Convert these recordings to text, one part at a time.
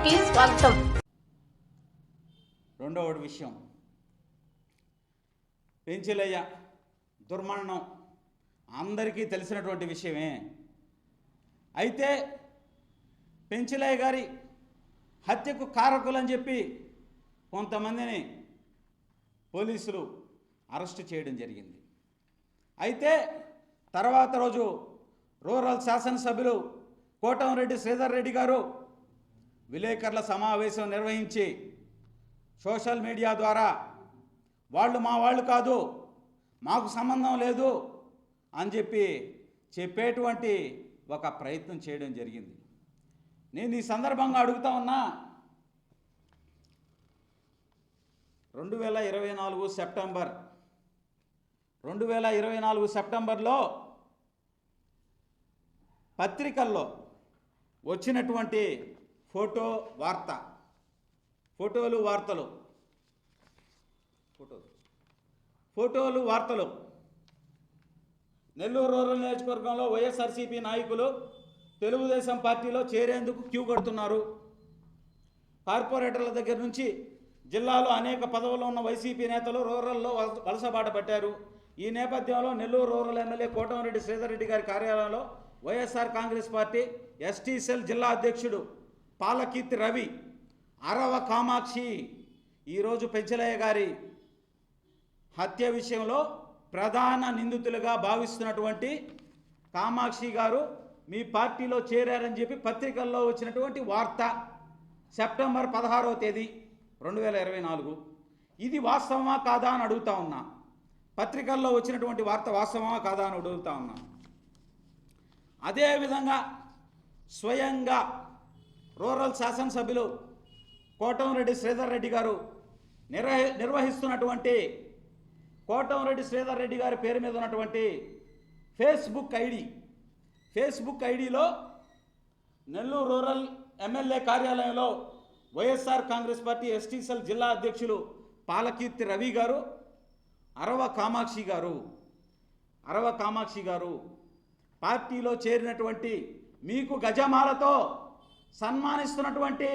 కి స్వాగతం. రెండవ విషయం, పెంచిలయ్య దుర్మరణం అందరికీ తెలిసినటువంటి విషయమే. అయితే పెంచిలయ్య గారి హత్యకు కారకులని చెప్పి కొంతమందిని పోలీసులు అరెస్టు చేయడం జరిగింది. అయితే తర్వాత రోజు రూరల్ శాసనసభ్యులు కోటంరెడ్డి శ్రీధర్ రెడ్డి గారు విలేకరుల సమావేశం నిర్వహించి సోషల్ మీడియా ద్వారా వాళ్ళు మా వాళ్ళు కాదు, మాకు సంబంధం లేదు అని చెప్పేటువంటి ఒక ప్రయత్నం చేయడం జరిగింది. నేను ఈ సందర్భంగా అడుగుతా ఉన్నా, 2024 సెప్టెంబర్లో పత్రికల్లో వచ్చినటువంటి ఫోటోలు వార్తలు నెల్లూరు రూరల్ నియోజకవర్గంలో వైఎస్ఆర్సీపీ నాయకులు తెలుగుదేశం పార్టీలో చేరేందుకు క్యూ కడుతున్నారు. కార్పొరేటర్ల దగ్గర నుంచి జిల్లాలో అనేక పదవుల్లో ఉన్న వైసీపీ నేతలు రూరల్లో వలసబాట పట్టారు. ఈ నేపథ్యంలో నెల్లూరు రూరల్ ఎమ్మెల్యే కోటంరెడ్డి శ్రీధర్ రెడ్డి గారి కార్యాలయంలో YSR Congress party ST cell జిల్లా అధ్యక్షుడు పాలకీర్తి రవి, అరవ కామాక్షి ఈరోజు పెంచలయ్య గారి హత్య విషయంలో ప్రధాన నిందితులుగా భావిస్తున్నటువంటి కామాక్షి గారు మీ పార్టీలో చేరారని చెప్పి పత్రికల్లో వచ్చినటువంటి వార్త సెప్టెంబర్ 16వ తేదీ 2024. ఇది వాస్తవమా కాదా అని అడుగుతా ఉన్నా. పత్రికల్లో వచ్చినటువంటి వార్త వాస్తవమా కాదా అని అడుగుతా ఉన్నా. అదేవిధంగా స్వయంగా రూరల్ శాసనసభ్యులు కోటంరెడ్డి శ్రీధర్ రెడ్డి గారు నిర్వహిస్తున్నటువంటి కోటంరెడ్డి శ్రీధర్ రెడ్డి గారి పేరు మీద ఉన్నటువంటి ఫేస్బుక్ ఐడిలో నెల్లూరు రూరల్ ఎమ్మెల్యే కార్యాలయంలో YSR Congress party ST cell జిల్లా అధ్యక్షులు పాలకీర్తి రవి గారు, అరవ కామాక్షి గారు పార్టీలో చేరినటువంటి మీకు గజమాలతో సన్మానిస్తున్నటువంటి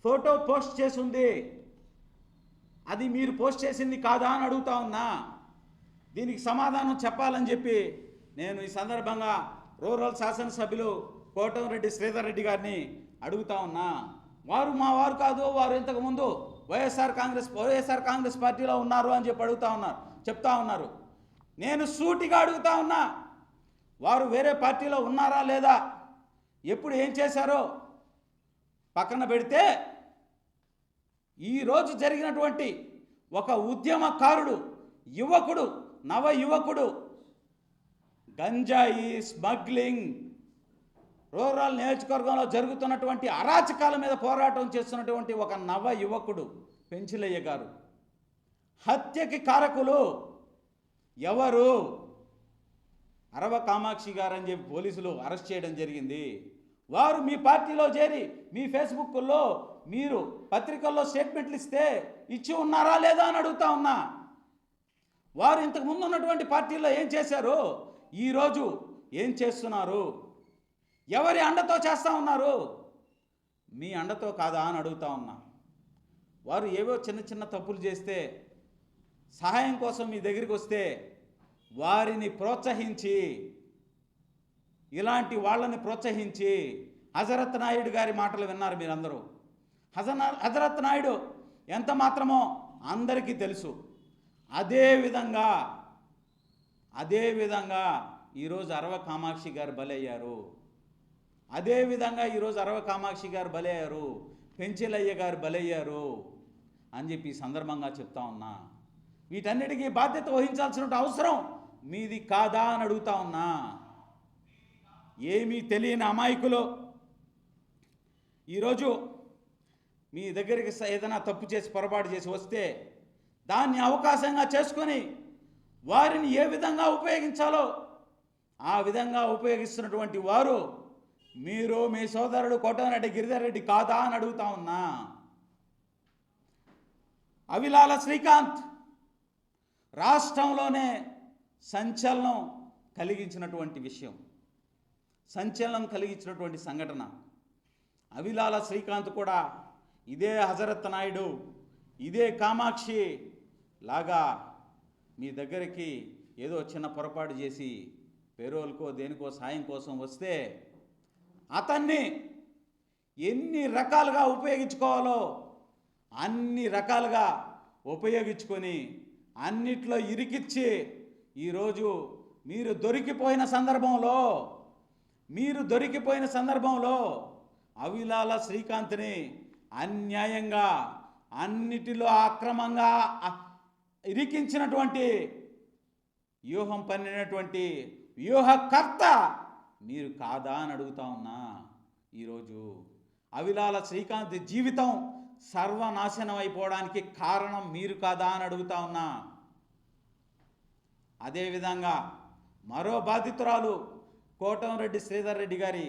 ఫోటో పోస్ట్ చేసింది. అది మీరు పోస్ట్ చేసింది కాదా అని అడుగుతా ఉన్నా. దీనికి సమాధానం చెప్పాలని చెప్పి నేను ఈ సందర్భంగా రూరల్ శాసనసభ్యులు కోటంరెడ్డి శ్రీధర్ రెడ్డి గారిని అడుగుతా ఉన్నా. వారు మా వారు కాదు, వారు ఇంతకుముందు వైఎస్ఆర్ కాంగ్రెస్ పార్టీలో ఉన్నారు అని చెప్పి చెప్తా ఉన్నారు. నేను సూటిగా అడుగుతా ఉన్నా, వారు వేరే పార్టీలో ఉన్నారా లేదా, ఎప్పుడు ఏం చేశారో పక్కన పెడితే ఈరోజు జరిగినటువంటి ఒక ఉద్యమకారుడు, నవ యువకుడు గంజాయి స్మగ్లింగ్, రూరల్ నియోజకవర్గంలో జరుగుతున్నటువంటి అరాచకాల మీద పోరాటం చేస్తున్నటువంటి ఒక నవ యువకుడు పెంచిలయ్య గారు హత్యకి కారకులు ఎవరు? అరవ కామాక్షి గారు అని చెప్పి పోలీసులు అరెస్ట్ చేయడం జరిగింది. వారు మీ పార్టీలో చేరి మీ ఫేస్బుక్లో మీరు పత్రికల్లో స్టేట్మెంట్లు ఇచ్చి ఉన్నారా లేదా అని అడుగుతా ఉన్నా. వారు ఇంతకు ముందు ఉన్నటువంటి పార్టీలో ఏం చేశారు, ఈరోజు ఏం చేస్తున్నారు, ఎవరి అండతో చేస్తూ ఉన్నారు? మీ అండతో కాదా అని అడుగుతా ఉన్నా. వారు ఏవో చిన్న తప్పులు చేస్తే సహాయం కోసం మీ దగ్గరికి వస్తే వారిని ప్రోత్సహించి, ఇలాంటి వాళ్ళని ప్రోత్సహించి, హజరత్ నాయుడు గారి మాటలు విన్నారు మీరందరూ. హజరత్ నాయుడు ఎంత మాత్రమో అందరికీ తెలుసు. అదేవిధంగా ఈరోజు అరవ కామాక్షి గారు బలయ్యారు. పెంచిలయ్య గారు బలయ్యారు అని చెప్పి ఈ సందర్భంగా చెప్తా ఉన్నా. వీటన్నిటికీ బాధ్యత వహించాల్సిన అవసరం మీది కాదా అని అడుగుతా ఉన్నా. ఏమీ తెలియని అమాయకులు ఈరోజు మీ దగ్గరికి ఏదైనా తప్పు చేసి పొరపాటు చేసి వస్తే దాన్ని అవకాశంగా చేసుకొని వారిని ఏ విధంగా ఉపయోగించాలో ఆ విధంగా ఉపయోగిస్తున్నటువంటి వారు మీరు మీ సోదరుడు కోటంరెడ్డి గిరిధర్ రెడ్డి కాదా అని అడుగుతా ఉన్నా. అవిలాల శ్రీకాంత్ రాష్ట్రంలోనే సంచలనం కలిగించినటువంటి సంఘటన. అవిలాల శ్రీకాంత్ కూడా ఇదే హజరత్ నాయుడు, ఇదే కామాక్షి లాగా మీ దగ్గరికి ఏదో చిన్న పొరపాటు చేసి పేరోల్కో దేనికో సాయం కోసం వస్తే అతన్ని ఎన్ని రకాలుగా ఉపయోగించుకోవాలో అన్ని రకాలుగా ఉపయోగించుకొని అన్నిట్లో ఇరికిచ్చి ఈరోజు మీరు దొరికిపోయిన సందర్భంలో అవిలాల శ్రీకాంత్ని అన్యాయంగా అన్నిటిలో అక్రమంగా ఇరికించినటువంటి వ్యూహం పన్నినటువంటి వ్యూహకర్త మీరు కాదా అని అడుగుతా ఉన్నా. ఈరోజు అవిలాల శ్రీకాంత్ జీవితం సర్వనాశనం అయిపోవడానికి కారణం మీరు కాదా అని అడుగుతా ఉన్నా. అదేవిధంగా మరో బాధితురాలు కోటంరెడ్డి శ్రీధర్ రెడ్డి గారి